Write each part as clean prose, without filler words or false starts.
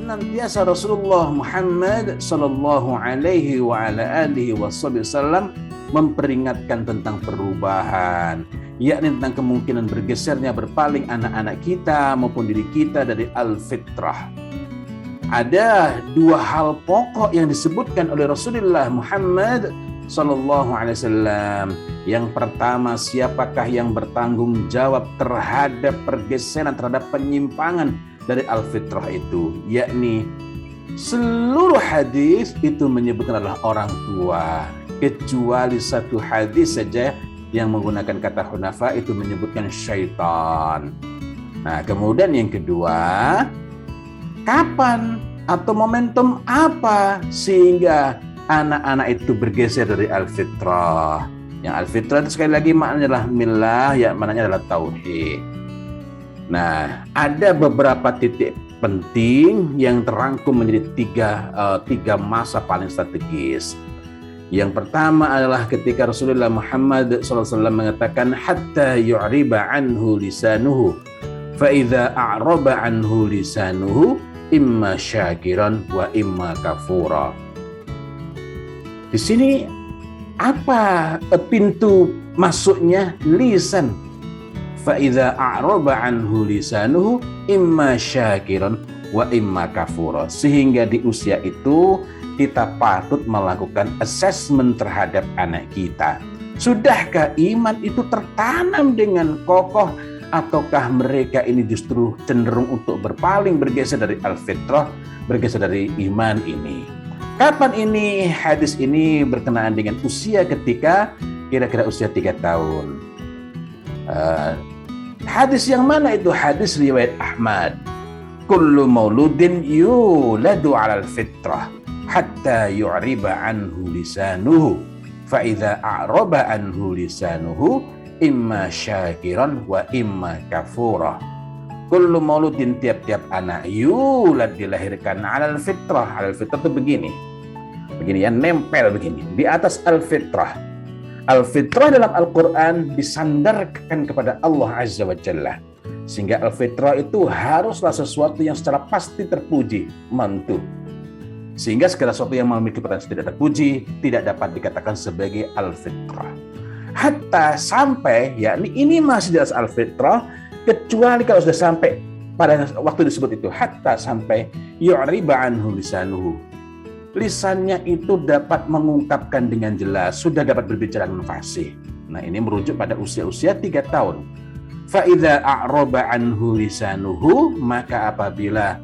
senantiasa Rasulullah Muhammad sallallahu alaihi wa ala alihi wasallam memperingatkan tentang perubahan, yakni tentang kemungkinan bergesernya berpaling anak-anak kita maupun diri kita dari al-fitrah. Ada dua hal pokok yang disebutkan oleh Rasulullah Muhammad sallallahu alaihi wasallam. Yang pertama, siapakah yang bertanggung jawab terhadap pergeseran, terhadap penyimpangan dari al-fitrah itu, yakni seluruh hadis itu menyebutkan adalah orang tua, kecuali satu hadis saja yang menggunakan kata hunafa itu menyebutkan syaitan. Nah, kemudian yang kedua, kapan atau momentum apa sehingga anak-anak itu bergeser dari al-fitrah? Yang al-fitrah itu sekali lagi maknanya adalah millah, ya maknanya adalah tauhid. Nah, ada beberapa titik penting yang terangkum menjadi tiga masa paling strategis. Yang pertama adalah ketika Rasulullah Muhammad SAW mengatakan hatta yu'riba anhu lisanuhu fa idza a'raba anhu lisanuhu imma syakiran wa imma kafura. Di sini apa pintu masuknya lisan? Fa idza a'raba anhu lisanuhu imma syakiran wa imma kafura. Sehingga di usia itu kita patut melakukan assessment terhadap anak kita. Sudahkah iman itu tertanam dengan kokoh, ataukah mereka ini justru cenderung untuk berpaling, bergeser dari al-fitrah, bergeser dari iman ini? Kapan ini? Hadis ini berkenaan dengan usia ketika kira-kira usia 3 tahun. Hadis yang mana itu? Hadis riwayat Ahmad. Kullu mauludin yuladu 'alal fitrah hatta yu'riba anhu lisanuhu fa idza a'raba anhu lisanuhu imma syakiran wa imma kafura. Kullu mauludin, tiap-tiap anak yulad dilahirkan 'alal fitrah. 'Alal fitrah itu begini ya, nempel begini di atas al-fitrah. Al-fitrah dalam Al-Quran disandarkan kepada Allah Azza wa Jalla, sehingga al-fitrah itu haruslah sesuatu yang secara pasti terpuji, mantu. Sehingga segala sesuatu yang memiliki potensi tidak terpuji tidak dapat dikatakan sebagai al-fitrah. Hatta sampai, yakni ini masih di atas al-fitrah, kecuali kalau sudah sampai pada waktu disebut itu, hatta sampai yu'riba anhu lisanuhu. Lisannya itu dapat mengungkapkan dengan jelas, sudah dapat berbicara dengan fasih. Nah, ini merujuk pada usia-usia 3 tahun. Fa idza a'raba anhu lisanuhu, maka apabila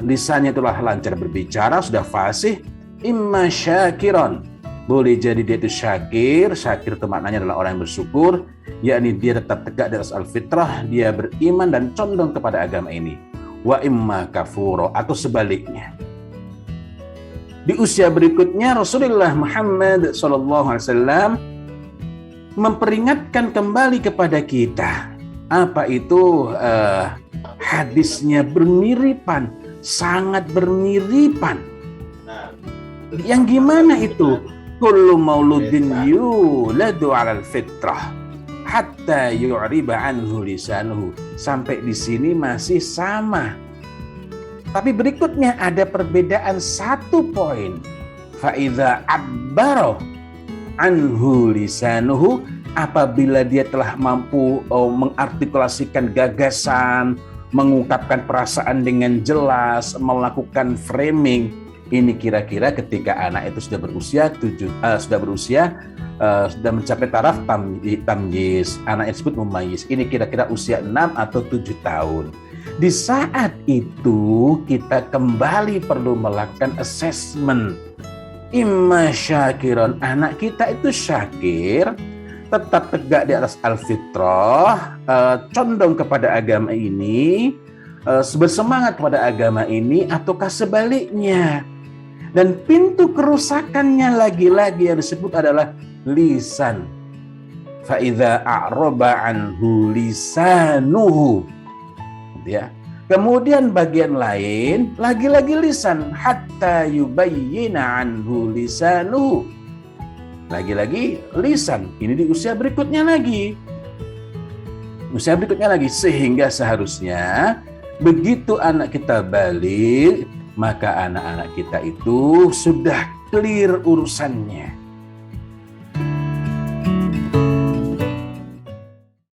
lisannya itulah lancar berbicara, sudah fasih, imma syakiran, boleh jadi dia itu syakir. Syakir itu maknanya adalah orang yang bersyukur, yakni dia tetap tegak di atas al-fitrah, dia beriman dan condong kepada agama ini. Wa imma kafuro, atau sebaliknya. Di usia berikutnya Rasulullah Muhammad SAW memperingatkan kembali kepada kita. Apa itu? Hadisnya bermiripan, sangat bermiripan. Yang gimana itu? Kullu mauludin yuladu 'alal fitrah hatta yu'riba anhu lisanuhu. Sampai di sini masih sama. Tapi berikutnya ada perbedaan 1 poin. Fa idza abbara anhu lisanuhu, apabila dia telah mampu mengartikulasikan gagasan, mengungkapkan perasaan dengan jelas, melakukan framing. Ini kira-kira ketika anak itu sudah mencapai taraf tamyiz. Anak tersebut memayyiz. Ini kira-kira usia 6 atau 7 tahun. Di saat itu kita kembali perlu melakukan assessment. Imma syakiran, anak kita itu syakir, tetap tegak di atas al-fitrah, condong kepada agama ini, bersemangat kepada agama ini, ataukah sebaliknya. Dan pintu kerusakannya lagi-lagi yang disebut adalah lisan. Fa idza a'raba anhu lisanuhu. Ya. Kemudian bagian lain lagi-lagi lisan, hatta yubayyina anhu lisanuhu. Lagi-lagi lisan. Ini di usia berikutnya lagi. Sehingga seharusnya Begitu anak kita balik, maka anak-anak kita itu sudah clear urusannya.